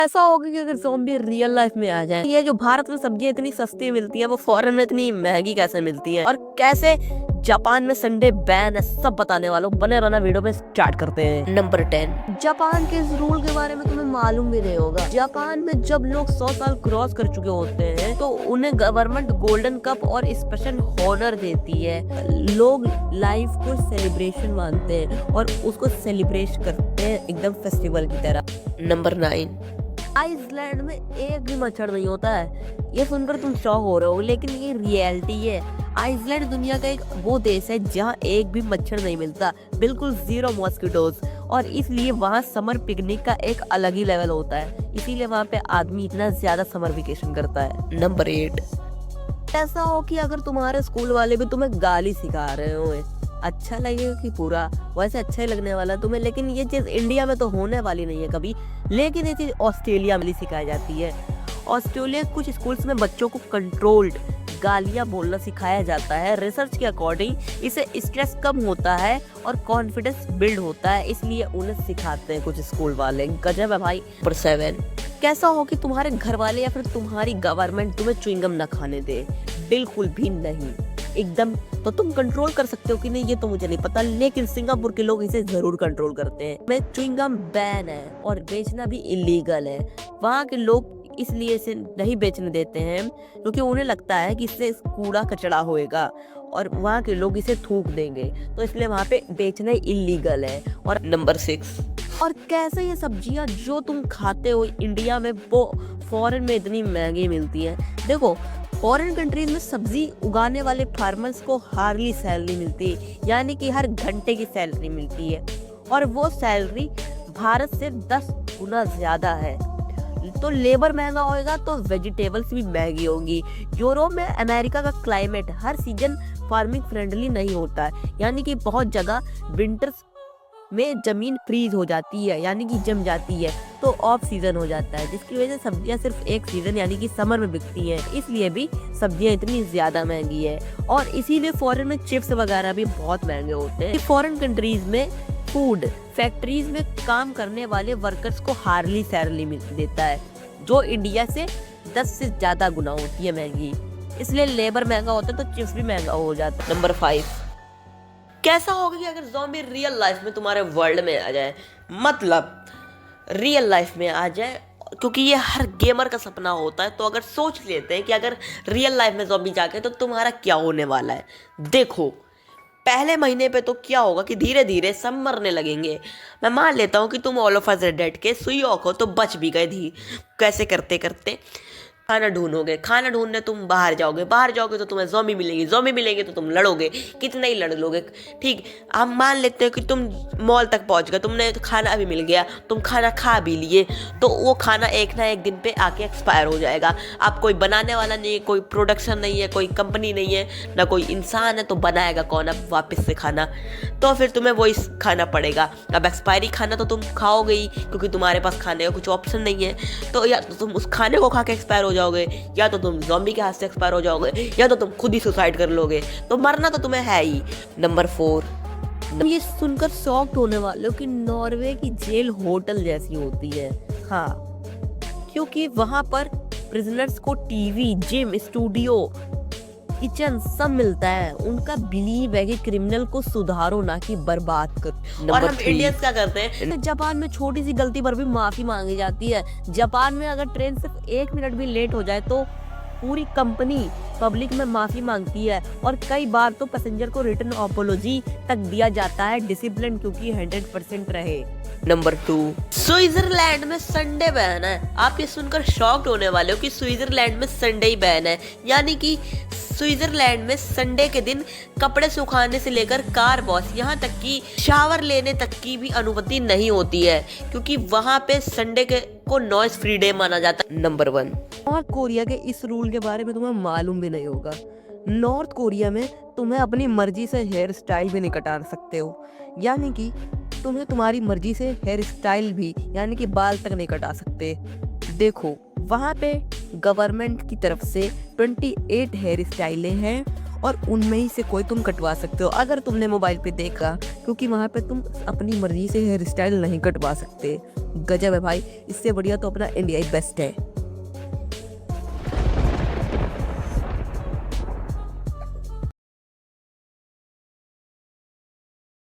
ऐसा होगा कि अगर ज़ॉम्बी रियल लाइफ में आ जाए, ये जो भारत में सब्जियां इतनी सस्ती मिलती है वो फॉरेन में इतनी महंगी कैसे मिलती है और कैसे जापान में संडे बैन है, सब बताने वालों। बने रहना वीडियो में, स्टार्ट करते हैं। नंबर 10, जापान के इस रूल के बारे में तुम्हें मालूम भी नहीं होगा। जापान में जब लोग 100 साल क्रॉस कर चुके होते हैं तो उन्हें गवर्नमेंट गोल्डन कप और स्पेशल हॉनर देती है। लोग लाइफ को सेलिब्रेशन मानते हैं और उसको सेलिब्रेट करते हैं एकदम फेस्टिवल की तरह। नंबर 9, आइसलैंड में एक भी मच्छर नहीं होता है। ये सुनकर तुम शॉक हो रहे हो, लेकिन ये रियलिटी है। आइसलैंड दुनिया का एक वो देश है जहाँ एक भी मच्छर नहीं मिलता, बिल्कुल 0 मॉस्किटोज, और इसलिए वहाँ समर पिकनिक का एक अलग ही लेवल होता है। इसीलिए वहाँ पे आदमी इतना ज्यादा समर वेकेशन करता है। नंबर 8, ऐसा हो कि अगर तुम्हारे स्कूल वाले भी तुम्हें गाली सिखा रहे हो, अच्छा लगेगा कि पूरा? वैसे अच्छा ही लगने वाला है तुम्हें, लेकिन ये चीज इंडिया में तो होने वाली नहीं है कभी। लेकिन ये चीज ऑस्ट्रेलिया में सिखाई जाती है। ऑस्ट्रेलिया कुछ स्कूल्स में बच्चों को कंट्रोल्ड गालियां बोलना सिखाया जाता है। रिसर्च के अकॉर्डिंग इससे स्ट्रेस कम होता है और कॉन्फिडेंस बिल्ड होता है, इसलिए उन्हें सिखाते हैं कुछ स्कूल वाले। गजब है भाई। नंबर 7, कैसा हो कि तुम्हारे घर वाले या फिर तुम्हारी गवर्नमेंट तुम्हें च्युइंगम न खाने दे? बिल्कुल भी नहीं, एकदम। तो तुम कंट्रोल कर सकते हो कि नहीं ये तो मुझे नहीं पता, लेकिन सिंगापुर के लोग इसे जरूर कंट्रोल करते हैं। में च्युइंगम बैन है और बेचना भी इलीगल है। वहाँ के लोग इसलिए इसे नहीं बेचने देते हैं क्योंकि उन्हें लगता है कि इससे कूड़ा कचरा होएगा और वहाँ के लोग इसे थूक देंगे, तो इसलिए वहाँ पे बेचना इलीगल है। और नंबर 6, और कैसे ये सब्जियां जो तुम खाते हो इंडिया में वो फॉरेन में इतनी महंगी मिलती है? देखो, फॉरेन कंट्रीज में सब्जी उगाने वाले फार्मर्स को हार्डली सैलरी मिलती है, यानी कि हर घंटे की सैलरी मिलती है, और वो सैलरी भारत से 10 गुना ज्यादा है। तो लेबर महंगा होएगा तो वेजिटेबल्स भी महंगी होंगी। यूरोप में अमेरिका का क्लाइमेट हर सीजन फार्मिंग फ्रेंडली नहीं होता है, यानी कि बहुत जगह विंटर्स में जमीन फ्रीज हो जाती है, यानी कि जम जाती है, तो ऑफ सीजन हो जाता है, जिसकी वजह से सब्जियां सिर्फ एक सीजन यानी कि समर में बिकती हैं। इसलिए भी सब्जियां इतनी ज्यादा महंगी है, और इसीलिए फॉरेन में चिप्स वगैरह भी बहुत महंगे होते हैं। फॉरेन कंट्रीज में फूड फैक्ट्रीज में काम करने वाले वर्कर्स को हार्डली सैलरी देता है, जो इंडिया से 10 से ज्यादा गुना होती है महंगी। इसलिए लेबर महंगा होता है तो चिप्स भी महंगा हो जाता है। नंबर 5, कैसा होगा कि अगर ज़ॉम्बी रियल लाइफ में तुम्हारे वर्ल्ड में आ जाए, मतलब रियल लाइफ में आ जाए, क्योंकि ये हर गेमर का सपना होता है। तो अगर सोच लेते हैं कि अगर रियल लाइफ में ज़ॉम्बी जाके तो तुम्हारा क्या होने वाला है। देखो, पहले महीने पे तो क्या होगा कि धीरे धीरे सब मरने लगेंगे। मैं मान लेता हूँ कि तुम ऑल ऑफ अस डेड के सुई हो तो बच भी गए धी कैसे करते करते। खाना ढूंढोगे, खाना ढूंढने तुम बाहर जाओगे तो तुम्हें ज़ॉम्बी मिलेंगे तो तुम लड़ोगे, कितना ही लड़ लोगे। ठीक, हम मान लेते हैं कि तुम मॉल तक पहुंच गए, तुमने खाना भी मिल गया, तुम खाना खा भी लिए, तो वो खाना एक ना एक दिन पे आके एक्सपायर हो जाएगा। अब कोई बनाने वाला नहीं है, कोई प्रोडक्शन नहीं है, कोई कंपनी नहीं है, ना कोई इंसान है, तो बनाएगा कौन अब वापस से खाना? तो फिर तुम्हें वही खाना पड़ेगा। अब एक्सपायरी खाना तो तुम खाओगे ही, क्योंकि तुम्हारे पास खाने का कुछ ऑप्शन नहीं है। तो या तो तुम उस खाने को खा के एक्सपायर हो जाओगे, या तो तुम ज़ॉम्बी के हाथ से एक्सपायर हो जाओगे, या तो तुम खुद ही सुसाइड कर लोगे। तो मरना तो तुम्हें है ही। नंबर 4, ये सुनकर शॉक्ड होने वाले हो कि नॉर्वे की जेल होटल जैसी होती है। हाँ, क्योंकि वहां पर प्रिजनर्स को टीवी, जिम, स्टूडियो, किचन सब मिलता है। उनका बिलीव है कि क्रिमिनल को सुधारो ना कि बर्बाद करो। और हम इंडियंस क्या करते हैं, जापान में छोटी सी गलती पर भी माफी मांगी जाती है। जापान में अगर ट्रेन सिर्फ 1 मिनट भी लेट हो जाए तो पूरी कंपनी पब्लिक में माफी मांगती है, और कई बार तो पैसेंजर को रिटर्न अपोलॉजी तक दिया जाता है, डिसिप्लिन क्योंकि 100% रहे। नंबर 2, स्विट्जरलैंड में संडे बैन है। आप ये सुनकर शॉक्ड होने वाले हो कि स्विट्जरलैंड में संडे ही बैन है, यानी कि स्विट्जरलैंड में संडे के दिन कपड़े सुखाने से लेकर कार वॉश, यहाँ तक कि शावर लेने तक की भी अनुमति नहीं होती है, क्योंकि वहाँ पे संडे को नॉइज फ्री डे माना जाता है। नंबर 1, नॉर्थ कोरिया के इस रूल के बारे में तुम्हें मालूम भी नहीं होगा। नॉर्थ कोरिया में तुम्हें अपनी मर्जी से हेयर स्टाइल भी नहीं कटा सकते हो, यानी कि तुम्हें तुम्हारी मर्जी से हेयर स्टाइल भी, यानी कि बाल तक नहीं कटा सकते। देखो, वहाँ पे गवर्नमेंट की तरफ से 28 हेयर स्टाइलें हैं, और उनमें ही से कोई तुम कटवा सकते हो अगर तुमने मोबाइल पे देखा, क्योंकि वहाँ पे तुम अपनी मर्जी से हेयर स्टाइल नहीं कटवा सकते। गजब है भाई, इससे बढ़िया तो अपना इंडिया ही बेस्ट है।